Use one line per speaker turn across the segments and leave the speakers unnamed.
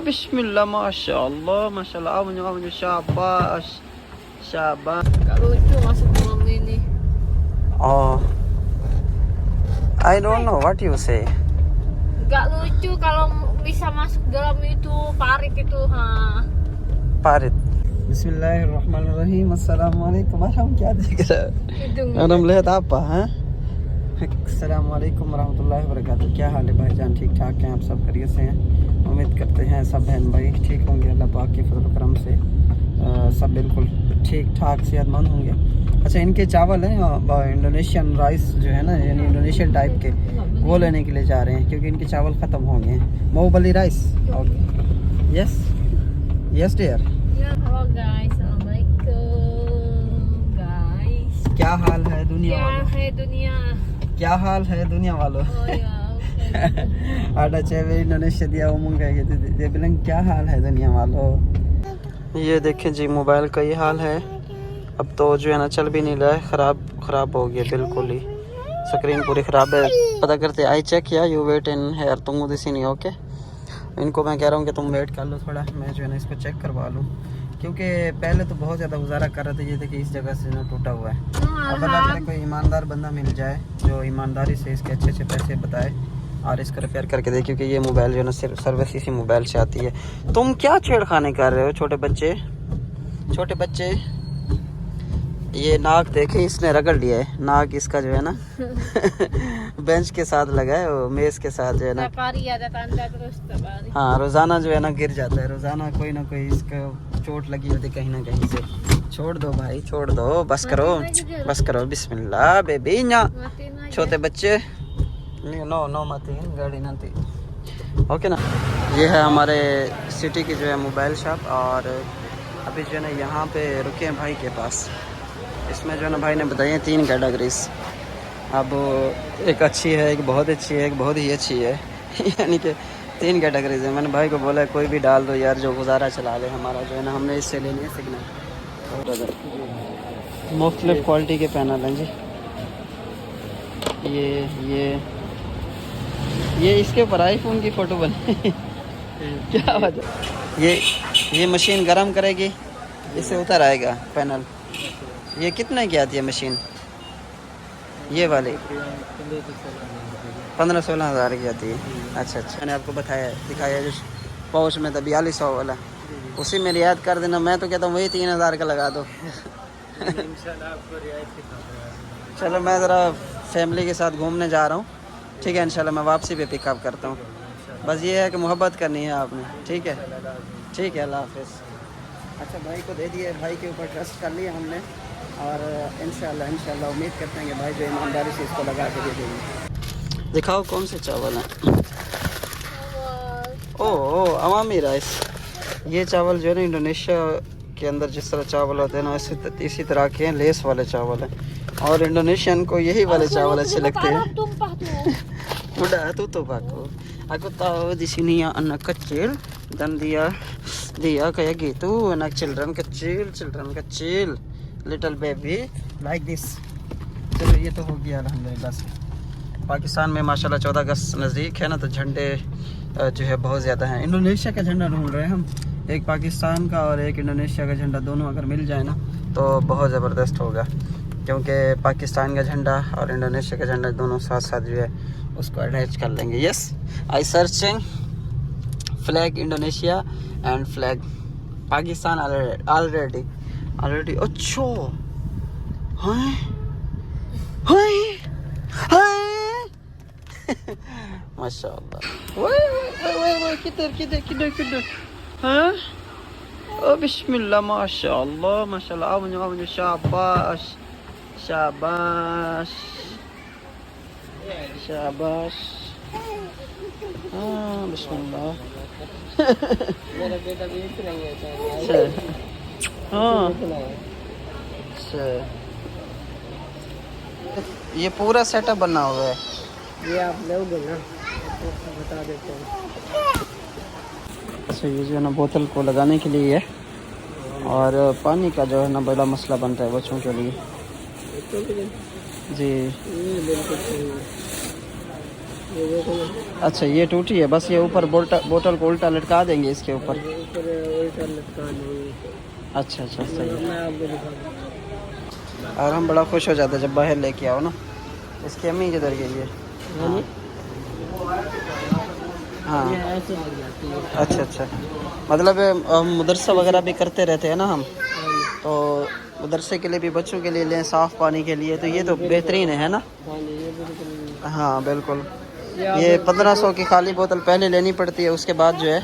بسم الله ما شاء الله ما شاء الله. Awan syabas. Syabas.
Gak lucu masuk dalam ini.
Oh. I don't know what you say.
Gak lucu kalau bisa masuk dalam itu parit itu, ha.
Parit. Bismillahirrahmanirrahim. Assalamualaikum. Malam क्या देख रहा
Hidung.
है? melihat apa, हाँ? अस्सलामुअलैकुम warahmatullahi wabarakatuh. क्या हाल है भाईजान? ठीक ठाक हैं आप? सब खैरियत से हैं? उम्मीद करते हैं सब बहन भाई ठीक होंगे अल्लाह पाक के फजल करम से। सब बिल्कुल ठीक ठाक सेहतमंद होंगे। अच्छा, इनके चावल हैं इंडोनेशियन राइस जो है ना, यानी इंडोनेशियन टाइप के, वो लेने के लिए जा रहे हैं क्योंकि इनके चावल ख़त्म हो गए हैं। मोहबली rice. Okay, yes yes dear.
Halo guys, assalamualaikum guys.
क्या हाल है दुनिया
क्या
वालों?
है दुनिया?
क्या हाल है दुनिया वालों?
Oh ya, oke.
ada cewek Indonesia dia ngomong kayak gitu, dia bilang क्या हाल है दुनिया वालों। ये देखें जी, मोबाइल का ये हाल है। अब तो जो है ना चल भी नहीं रहा है, ख़राब हो गया बिल्कुल ही, स्क्रीन पूरी ख़राब है। पता करते आई चेक या यू वेट इन हेयर तुम दिसी नहीं। ओके, इनको मैं कह रहा हूँ कि तुम वेट कर लो थोड़ा, मैं जो है ना इसको चेक करवा लूँ क्योंकि पहले तो बहुत ज़्यादा गुजारा कर रहे थे। ये देखिए इस जगह से ना टूटा हुआ है। अब अल्लाह करे कोई ईमानदार बंदा मिल जाए जो ईमानदारी से इसके अच्छे अच्छे पैसे बताए और इसका रिपेयर करके दे, क्योंकि ये मोबाइल जो है ना सिर्फ सर्विस इसी मोबाइल से आती है। तुम क्या छेड़खानी कर रहे हो छोटे बच्चे? ये नाक देखे इसने रगड़ लिया है, नाक इसका जो है ना बेंच के साथ लगा है, वो मेज के साथ जो है ना।
Tiap hari ada tanda terus tiap hari.
हाँ, रोज़ाना जो है ना गिर जाता है, रोज़ाना कोई ना कोई इसको चोट लगी होती कहीं ना कहीं से। छोड़ दो भाई, छोड़ दो, बस करो बिस्मिल्लाह बेबी ना।
Matiin aja.
छोटे बच्चे नो मातीन गाड़ी नाती। ओके ना। ये है हमारे सिटी की जो है मोबाइल शॉप और अभी जो है ना यहाँ पे रुके हैं भाई के पास। इसमें जो है ना भाई ने बताई हैं 3 कैटेगरीज। अब एक अच्छी है, एक बहुत अच्छी है, एक बहुत ही अच्छी है यानी कि 3 कैटेगरीज है। मैंने भाई को बोला कोई भी डाल दो यार जो गुजारा चला ले हमारा, जो है ना हमने इससे लेनी है सिग्नल। मुख्तलिफ क्वालिटी के पैनल हैं जी। ये इसके ऊपर आईफोन की फ़ोटो बनी क्या वजह? ये मशीन गर्म करेगी, इससे उतर आएगा पैनल। ये कितने की आती है मशीन? ये वाली 15-16 हज़ार की आती है। अच्छा, मैंने आपको दिखाया जो पाउच में था 4200 वाला, उसी में रियायत कर देना। मैं तो कहता हूँ वही 3000 का लगा दो। चलो मैं ज़रा फैमिली के साथ घूमने जा रहा हूँ, ठीक है? इंशाल्लाह मैं वापसी पे पिकअप करता हूँ। बस ये है कि मोहब्बत करनी है आपने, ठीक है? ठीक है, अल्लाह हाफ़िज़। अच्छा, भाई को दे दिए, भाई के ऊपर ट्रस्ट कर लिया हमने और इंशाल्लाह उम्मीद करते हैं कि भाई जो ईमानदारी से इसको लगा के दे देंगे। दिखाओ कौन से चावल हैं। ओह अवामी राइस। ये चावल जो है ना इंडोनेशिया के अंदर जिस तरह चावल होते हैं ना, इसी तरह के हैं, लेस वाले चावल हैं। और इंडोनेशियन को यही वाले चावल अच्छे लगते हैं।
Tumpah tuh.
Udah tutup aku tahu di sini ya anak kecil dan dia kayak gitu, anak children kecil little baby like this. चलो ये तो हो गया अल्हम्दुलिल्लाह से। पाकिस्तान में माशाल्लाह 14 अगस्त नज़दीक है ना, तो झंडे जो है बहुत ज़्यादा हैं। इंडोनेशिया का झंडा ढूंढ रहे हैं हम, एक पाकिस्तान का और एक इंडोनेशिया का झंडा, दोनों अगर मिल जाए ना तो बहुत ज़बरदस्त होगा, क्योंकि पाकिस्तान का झंडा और इंडोनेशिया का झंडा दोनों साथ साथ जो है उसको अटैच कर लेंगे। Yes, I searching flag Indonesia and flag Pakistan already. अच्छा माशाअल्लाह। किधर हाँ? ओ बिस्मिल्लाह माशाअल्लाह माशाअल्लाह। आवन शाबाश हाँ बिस्मिल्लाह।
Meron kita dito lang yun.
हाँ ये पूरा सेटअप बना हुआ है।
ये आप लोगे ना, बता देते हैं।
अच्छा, ये जो है ना बोतल को लगाने के लिए है और पानी का जो है ना बड़ा मसला बनता है बच्चों के लिए। जी अच्छा ये टूटी है, बस ये ऊपर बोतल को उल्टा लटका देंगे इसके ऊपर। अच्छा अच्छा सही है। और हम बड़ा खुश हो जाते जब बाहर लेके आओ ना। इसकी अम्मी किधर गई है? हाँ अच्छा अच्छा, मतलब मदरसा वगैरह भी करते रहते हैं ना हम, तो मदरसे के लिए भी बच्चों के लिए लें, साफ़ पानी के लिए, तो ये तो बेहतरीन है ना। हाँ बिल्कुल। ये 1500 की खाली बोतल पहले लेनी पड़ती है, उसके बाद जो है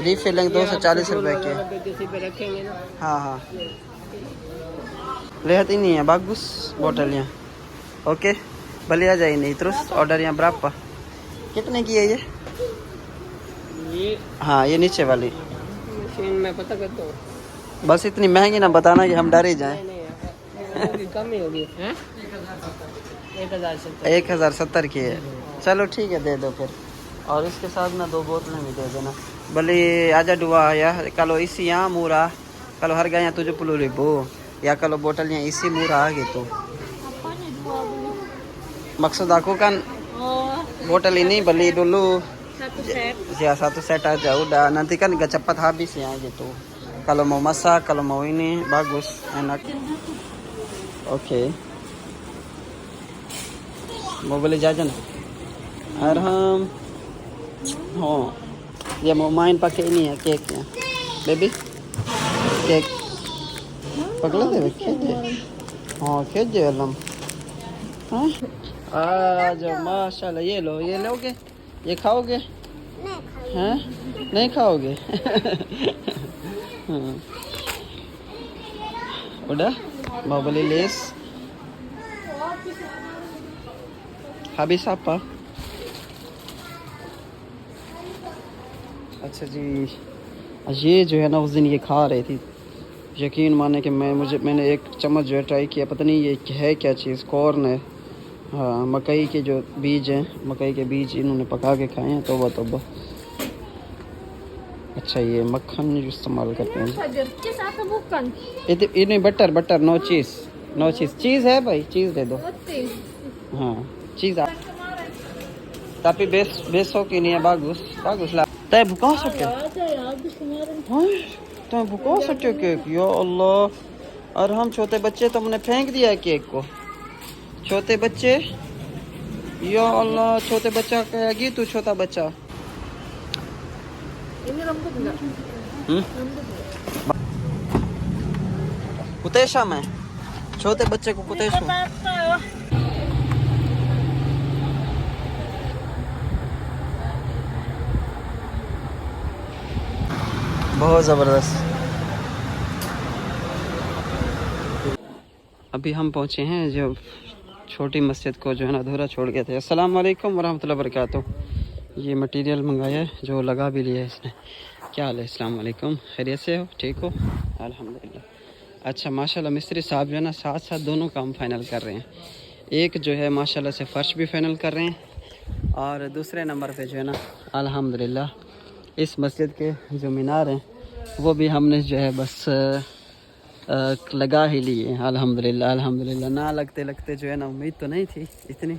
रीफिलिंग 240 रुपए की। हाँ हाँ लेती नहीं है bagus बोतल यहाँ। Okay beli aja ini, terus ordernya berapa? कितने की है ये? हाँ ये नीचे वाली मैं पता करता हूँ। बस इतनी महंगी ना बताना कि हम डर ही जाएं। कम ही होगी 1070 की है। चलो ठीक है दे दो फिर, और इसके साथ ना 2 बोतलें भी दे देना। beli aja 2 ya, kalau isinya murah, kalau harganya 70.000 ya, kalau botelnya isi murah gitu. Maksud aku kan botol ini beli dulu ya 1 set aja udah, nanti kan gak cepat habis ya gitu. Kalau mau masak, kalau mau ini bagus, enak. Oke. Mau beli jajan? Arham. Oh. Dia mau main pakai ini ya, cake-nya. Baby. Cake. Pakai deh cake. Oh, cake je alam. हाँ आ जाओ माशाल्लाह, ये लो, ये लोगे, ये खाओगे? हैं नहीं खाओगे? udah mau beli les? habis apa? अच्छा जी, ये जो है ना उस दिन ये खा रही थी, यकीन माने कि मैंने एक चम्मच जो है ट्राई किया, पता नहीं ये है क्या चीज़, कॉर्न है। हाँ मकई के जो बीज हैं, मकई के बीज इन्होंने पका के खाए हैं। तौबा तौबा। अच्छा ये मक्खन जो इस्तेमाल करते हैं ये नहीं, बटर नो चीज़ है भाई, चीज़ दे दो। हाँ चीज़ tapi besok ini ya bagus lah. Teh buka sakit. तय बुका सकते केक, या अल्लाह। और हम छोटे बच्चे तो हमने फेंक दिया है केक को, छोटे बच्चे, या अल्लाह। छोटे बच्चा कहेगी तू छोटा बच्चा। कुतेशा में छोटे बच्चे को कुतेशा बहुत ज़बरदस्त। अभी हम पहुँचे हैं जो छोटी मस्जिद को जो है ना अधूरा छोड़ गए थे। अस्सलाम वालेकुम वरहमतुल्लाहि वबरकातुह। ये मटेरियल मंगाया है, जो लगा भी लिया है इसने। क्या हाल है? अस्सलाम वालेकुम, खैरियत से हो? ठीक हो? अल्हम्दुलिल्लाह। अच्छा माशाल्लाह मिस्त्री साहब जो है ना साथ साथ दोनों काम फाइनल कर रहे हैं। एक जो है माशाल्लाह से फ़र्श भी फाइनल कर रहे हैं, और दूसरे नंबर पे जो है ना अल्हम्दुलिल्लाह इस मस्जिद के जो मीनार हैं वो भी हमने जो है बस लगा ही लिए। अल्हम्दुलिल्लाह ना लगते जो है ना, उम्मीद तो नहीं थी इतनी,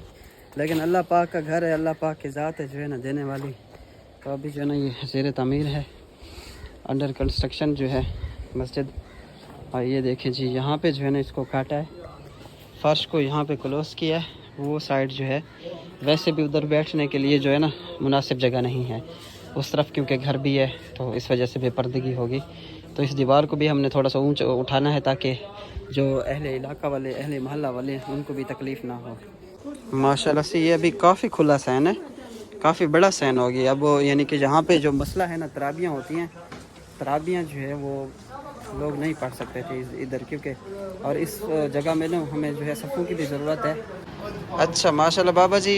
लेकिन अल्लाह पाक का घर है, अल्लाह पाक की ज़ात है जो है ना देने वाली। तो अभी जो है ना ये ज़ेर तामीर है, अंडर कंस्ट्रक्शन जो है मस्जिद। और ये देखें जी, यहाँ पे जो है ना इसको काटा है, फ़र्श को यहाँ पे क्लोज़ किया है। वो साइड जो है वैसे भी उधर बैठने के लिए जो है ना मुनासिब जगह नहीं है उस तरफ, क्योंकि घर भी है तो इस वजह से बेपर्दगी होगी। तो इस दीवार को भी हमने थोड़ा सा ऊंचा उठाना है ताकि जो अहले इलाका वाले, अहले मोहल्ला वाले, उनको भी तकलीफ़ ना हो। माशाल्लाह से ये अभी काफ़ी खुला सैन है, काफ़ी बड़ा सैन हो गया। अब वो यानी कि जहाँ पे जो मसला है ना, तराबियाँ होती हैं, तराबियाँ जो है वो लोग नहीं पढ़ सकते थे इधर, क्योंकि और इस जगह में ना हमें जो है सफ़ों की भी ज़रूरत है। अच्छा माशाल्लाह बाबा जी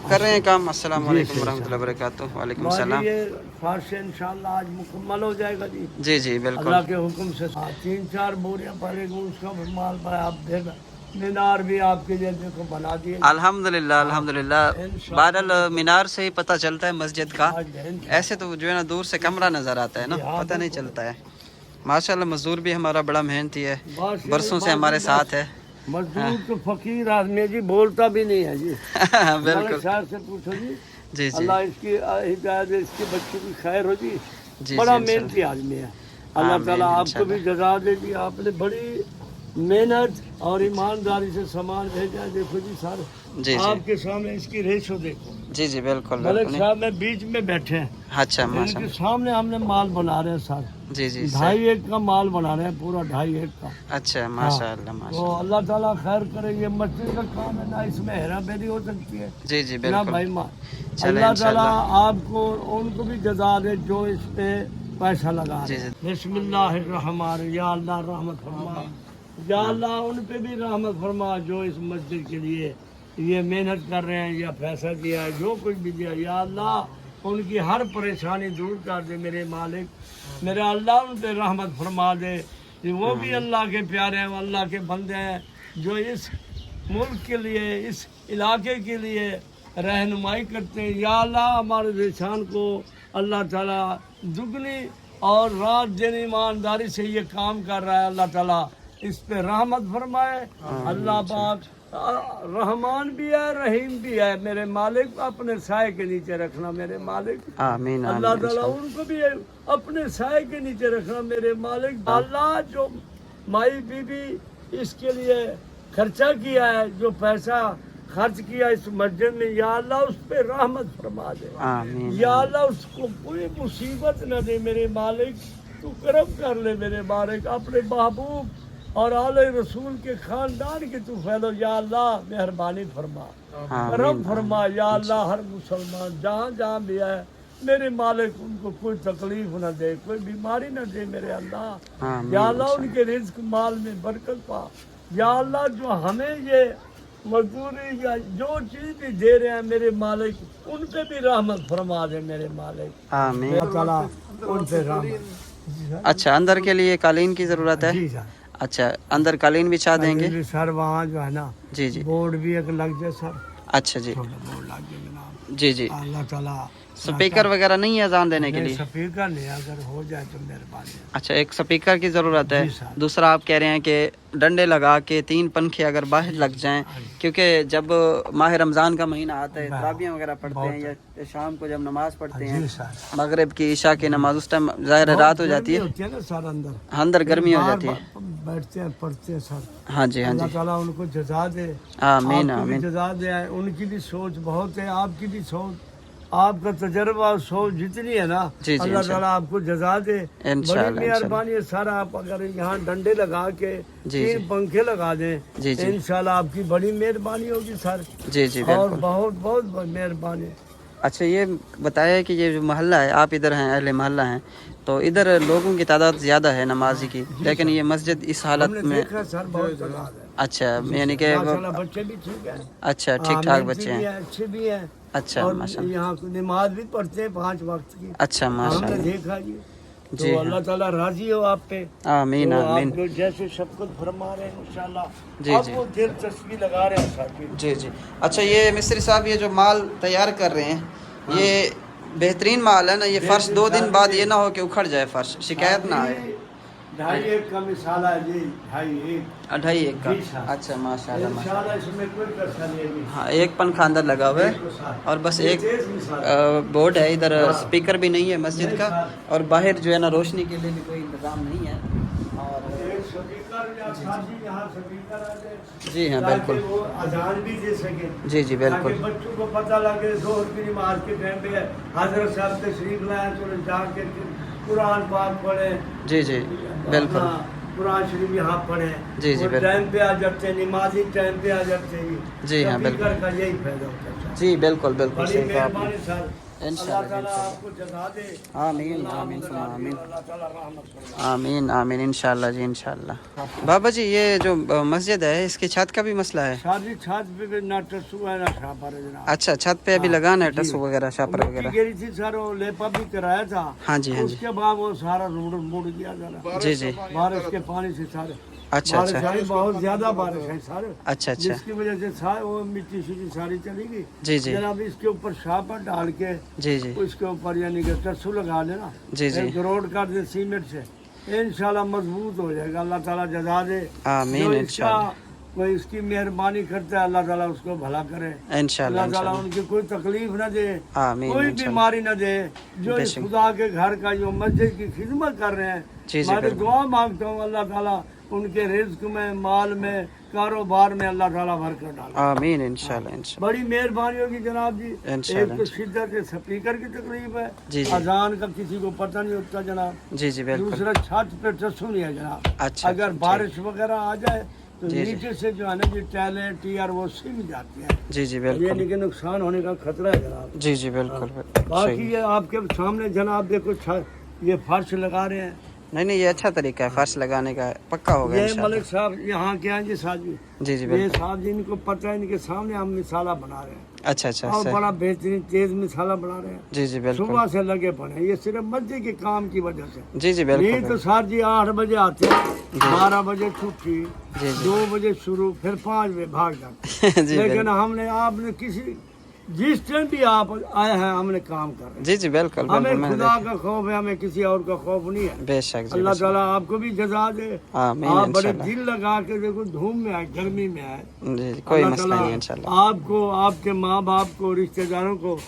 कर रहे हैं काम। अस्सलाम वालेकुम वरहमतुल्लाहि वबरकातुहू। वालेकुम सलाम।
फर्श इंशाल्लाह आज मुकम्मल हो जाएगा जी।
जी बिल्कुल,
अल्लाह के हुक्म से 3-4 बोरियां पड़ेगी, उसका भी माल पर आप देना। मीनार भी आपके लिए देखो बना दिए
अल्हम्दुलिल्लाह। बादल मीनार से ही पता चलता है मस्जिद का, ऐसे तो जो है ना दूर से कमरा नज़र आता है ना, पता नहीं चलता है। माशाल्लाह मजदूर भी हमारा बड़ा मेहनती है, बरसों से हमारे साथ है।
मजदूर तो फकीर आदमी है जी, बोलता भी नहीं है जी।
बिल्कुल
मलिक साहब से पूछो जी,
जी जी
अल्लाह इसकी हिदायत दे, इसके बच्चों की खैर हो जी।
जी
बड़ा
जी,
मेहनती आदमी है। अल्लाह
आमीन,
ताला आपको
इंशाल्लाह।
भी जजा दे जी, आपने बड़ी मेहनत और ईमानदारी से सामान भेजा है। देखो जी सर,
जी जी
आपके सामने इसकी रेशो देखो।
जी जी बिल्कुल
मलिक
बिल्कुल।
साहब में बीच में बैठे हैं,
अच्छा
इनके
माशाल्लाह।
सामने हमने माल बना रहे हैं सर।
जी जी
2.5 का माल बना रहे हैं, पूरा 2.5 का।
अच्छा माशाल्लाह
तो
माशाल्लाह।
अल्लाह ताला खैर करे, ये मस्जिद का काम है ना, इसमें हेरा फेरी हो सकती है
जी जी
ना
बिल्कुल।
भाई माँ।
चले
अल्लाह ताला
इंशाल्लाह।
आपको उनको भी जजा दे जो इस पे पैसा लगा
जी
रहे।
जी
बिस्मिल्लाहिर्रहमान, या अल्लाह रहमत फरमा, या अल्लाह उन पे भी रहमत फरमा जो इस मस्जिद के लिए ये मेहनत कर रहे हैं या पैसा दिया है, जो कुछ भी दिया। या अल्लाह उनकी हर परेशानी दूर कर दे मेरे मालिक। मेरे अल्लाह उन पे रहमत फरमा दे कि वो भी अल्लाह के प्यारे हैं, वो अल्लाह के बंदे हैं जो इस मुल्क के लिए, इस इलाके के लिए रहनुमाई करते हैं। या अल्लाह हमारे निशान को अल्लाह ताला दुगनी और रात दिन ईमानदारी से ये काम कर रहा है, अल्लाह ताला इस पे रहमत फरमाए। अल्लाह पाक रहमान भी है, रहीम भी है। मेरे मालिक अपने साए के नीचे रखना मेरे मालिक।
आमीन
अल्लाह
आमीन
ताला
इंशाल्लाह।
उनको भी अपने साए के नीचे रखना मेरे मालिक। अल्लाह जो माई बीबी इसके लिए खर्चा किया है, जो पैसा खर्च किया इस मस्जिद में, या अल्लाह उस पे रहमत फरमा दे।
आमीन
या अल्लाह उसको कोई मुसीबत न दे मेरे मालिक। तू करम कर ले मेरे मालिक, अपने महबूब और आले रसूल के खानदान के तू फैलो। या अल्लाह मेहरबानी फरमा, करम
आमीन
फरमा। या अल्लाह हर मुसलमान जहाँ जहाँ भी है मेरे मालिक उनको कोई तकलीफ न दे, कोई बीमारी न दे मेरे अल्लाह।
आमीन
या अल्लाह उनके रिज्क माल में बरकत पा। या अल्लाह जो हमें ये मजदूरी या जो चीज भी दे रहे हैं मेरे मालिक, उन पे भी रहमत फरमा दे मेरे मालिक।
आमीन।
अल्लाह ताला उन पे रहमत।
अच्छा अंदर के लिए कालीन की जरूरत है।
जी सर,
अच्छा अंदर कालीन बिछा देंगे।
अभी सर वहाँ जो है ना
जी जी
बोर्ड भी एक लग जाए सर,
अच्छा जी
छोटा बोर्ड लग जाए जनाब।
जी जी।
अल्लाह ताला
स्पीकर वगैरह नहीं है अजान देने के
नहीं,
लिए।
स्पीकर नहीं, अगर हो जाए तो मेहरबानी है।
अच्छा एक स्पीकर की ज़रूरत है।
जी सर।
दूसरा आप कह रहे हैं कि डंडे लगा के 3 पंखे अगर बाहर लग जाएं, क्योंकि जब माह रमज़ान का महीना आता है, तराबियाँ वगैरह पढ़ते हैं या शाम को जब नमाज पढ़ते
जी
हैं,
सर,
मगरिब की इशा की नमाज, उस टाइम ज़ाहिर है रात हो जाती है,
होती है ना सर अंदर,
अंदर गर्मी हो
बाहर
जाती है।
बैठते हैं पढ़ते हैं सर।
हाँ जी हाँ
अल्लाह
जी।
ताला उनको जजा दे,
आमीन
आपको भी
आमीन।
जजा दे। उनकी भी सोच बहुत है, आपकी भी सोच, आपका तजर्बा और सोच जितनी है ना,
जी जी,
अल्लाह ताला आपको जजा दे। बड़ी
इंशाल्लाह
मेहरबानी है सर। आप अगर यहाँ डंडे लगा के
जी,
3
जी।
पंखे लगा दें,
जी, जी।
इंशाल्लाह आपकी बड़ी मेहरबानी होगी सर।
जी जी
और
बिल्कुल।
बहुत बहुत मेहरबानी।
अच्छा ये बताया कि ये जो मोहल्ला है, आप इधर हैं, अहले मोहल्ला हैं, तो इधर लोगों की तादाद ज़्यादा है नमाजी की, लेकिन ये मस्जिद इस हालत
हमने
में।
देखा सर बहुत जगह है।
अच्छा यानी कि
माशाल्लाह बच्चे भी ठीक है,
अच्छा ठीक ठाक
मेहनती
बच्चे
भी
हैं।
हैं, अच्छे भी हैं।
अच्छा
और
माशाल्लाह।
यहाँ नमाज भी पढ़ते हैं 5 वक्त की।
अच्छा
हमने
माशाल्लाह।
देखा जी।
जी
तो
हाँ।
अल्लाह ताला राजी हो आप पे।
आमीन
तो
आमीन।
आप जैसे शफकत फरमा रहे हैं इंशाल्लाह,
जी,
अब
जी।
वो दिलचस्पी लगा रहे हैं साथी।
जी जी। अच्छा ये मिस्त्री साहब ये जो माल तैयार कर रहे हैं, ये बेहतरीन माल है ना? ये फर्श 2 दिन बाद ये ना हो कि उखड़ जाए फर्श, शिकायत ना आए।
2.5 का मिसाला है जी, 2.5
2.5 का।
जी साहब।
अच्छा माशाल्लाह माशाल्लाह।
इंशाल्लाह इसमें कोई कसर नहीं है।
हाँ एक पंखा अंदर लगा हुआ है और बस एक
तेज मिसाल।
बोर्ड है इधर, स्पीकर भी नहीं है मस्जिद का, और बाहर जो है ना रोशनी के लिए भी कोई इंतज़ाम नहीं है। और
एक स्पीकर या साथी यहाँ स्पीकर आ जाए,
जी हाँ
ताकि
बिल्कुल।
वो अजान भी दे सके।
जी जी बिल्कुल।
ताकि बच्चों को पता लगे जोहर की नमाज के टाइम पे हजरत साहब तशरीफ लाए तो जाके कुरान पाक पढ़े।
जी जी बिल्कुल।
कुरान शरीफ यहाँ पढ़े।
जी जी
वो
बिल्कुल।
टाइम पे आ जाते, नमाजी टाइम पे आ जाते हैं।
जी हाँ, बिल्कुल।
स्पीकर का यही फायदा होता है।
जी बिल्कुल बिल्कुल
बड़ी
सही कहा आपने।
मेहरबानी सर।
इंशाल्लाह,
अल्लाह ताला
इंशाल्लाह।
आपको जज़ा दे।
आमीन आमीन सुना आमीन।
अल्लाह ताला रहमत करे।
आमीन आमीन इंशाल्लाह जी इंशाल्लाह। बाबा जी ये जो मस्जिद है इसकी छत का भी मसला है।
शादी छत पे भी ना टस्सू है ना छापर है जनाब।
अच्छा छत पे अभी लगाना है
जी।
टसू वगैरह शापर
मिट्टी
वगैरह।
गिरी थी सर, वो लेपा भी कराया था।
हाँ जी हाँ जी।
उसके बाद वो सारा रोड मुड़ गया जरा,
जी जी।
बारिश के पानी से सारे।
अच्छा
बारिश
अच्छा
आई, बहुत ज्यादा बारिश है सर,
अच्छा अच्छा।
जिसकी वजह से वो मिट्टी सीटी सारी चली गई।
जी जी
जनाब इसके ऊपर शापर डाल के
जी जी
उसके ऊपर यानी कि टस्सू लगा देना,
जी जी।
एक रोड कर दे सीमेंट से, इंशाल्लाह मजबूत हो जाएगा। अल्लाह ताला जजा दे।
आमीन
जो इसका
इंशाल्लाह।
कोई इसकी मेहरबानी करता है, अल्लाह ताला उसको भला करे,
इंशाल्लाह
अल्लाह ताला
इंशाल्लाह
उनकी कोई तकलीफ न दे,
आमीन
कोई
इंशाल्लाह
बीमारी न दे। जो इस
बेशक।
खुदा के घर का जो मस्जिद की खिदमत कर रहे हैं,
जी जी
मैं
बिल्कुल
दुआ मांगता हूँ अल्लाह ताला उनके रिज्क में, माल में, कारोबार में अल्लाह ताला बरकत डाले।
आमीन इंशाल्लाह इंशाल्लाह
बड़ी मेहरबानी होगी जनाब जी।
इंशाल्लाह।
एक तो शिद्दत स्पीकर की तकलीफ है,
जी जी
अजान का किसी को पता नहीं होता जनाब।
जी जी बिल्कुल
दूसरा छत पे टस्सू नहीं है जनाब।
अच्छा
अगर
ठीक।
बारिश वगैरह आ जाए तो
जी, जी।
नीचे से जो है ना जी टाइलें टीआर वो सिम जाती है,
जी जी
ये
बिल्कुल
लेकिन नुकसान होने का खतरा है जनाब।
जी जी बिल्कुल बिल्कुल
बाकी
सही।
ये आपके सामने जनाब देखो ये फर्श लगा रहे हैं।
नहीं नहीं ये अच्छा तरीका है फर्श लगाने का, पक्का होगा
ये
इंशाल्लाह।
मलिक साहब यहाँ के हैं जी साहब जी।
जी जी
ये
बिल्कुल
साहब जी इनको पता है, इनके सामने हम मिसाला बना रहे हैं
अच्छा अच्छा
और
सही।
बड़ा बेहतरीन तेज मिसाला बना रहे हैं।
जी जी बिल्कुल
सुबह से लगे पड़े हैं, ये सिर्फ मस्जिद के काम की वजह से।
जी जी बिल्कुल
नहीं तो सर जी 8 बजे आते हैं, 12 बजे छुट्टी,
जी जी
2 बजे शुरू, फिर 5 बजे भाग जाते
जी
लेकिन
बिल्कुल
हमने आपने किसी जिस टाइम भी आप आए हैं हमने काम कर रहे
जी जी बिल्कुल
हैं।
बिल्कुल
हमें
मैंने
खुदा का खौफ है, हमें किसी और का खौफ नहीं है।
देखा। बेशक जी
अल्लाह
बेशक।
ताला आपको भी जजा दे।
आमीन
आप बड़े
इंशाल्लाह
दिल लगा के देखो, धूम में आए, गर्मी में आए,
जी जी, कोई
अल्लाह
मसला
ताला
नहीं इंशाल्लाह
आपको, आपके माँ बाप को, रिश्तेदारों को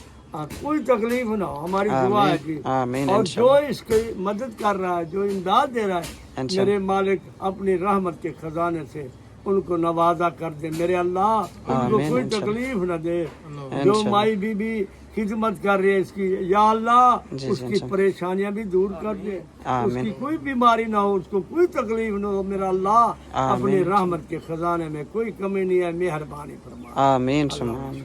कोई तकलीफ ना हो, हमारी दुआ है जी।
आमीन
और जो
इंशाल्लाह
इसकी मदद कर रहा है, जो इमदाद दे रहा है,
इंशाल्लाह।
मेरे मालिक अपनी रहमत के खजाने से उनको नवाजा कर दे मेरे अल्लाह, उनको
आमीन
कोई
इंशाल्लाह।
तकलीफ न दे। जो
इंशाल्लाह।
माई बीबी खिदमत कर रही है इसकी, या अल्लाह
जी, जी,
उसकी
इंशाल्लाह।
परेशानियां भी दूर कर दे,
आमीन।
उसकी कोई बीमारी ना हो, उसको कोई तकलीफ ना हो मेरा अल्लाह।
आमीन।
अपनी रहमत के खजाने में कोई कमी नहीं है, मेहरबानी फरमा।
आमीन सुमा आमीन।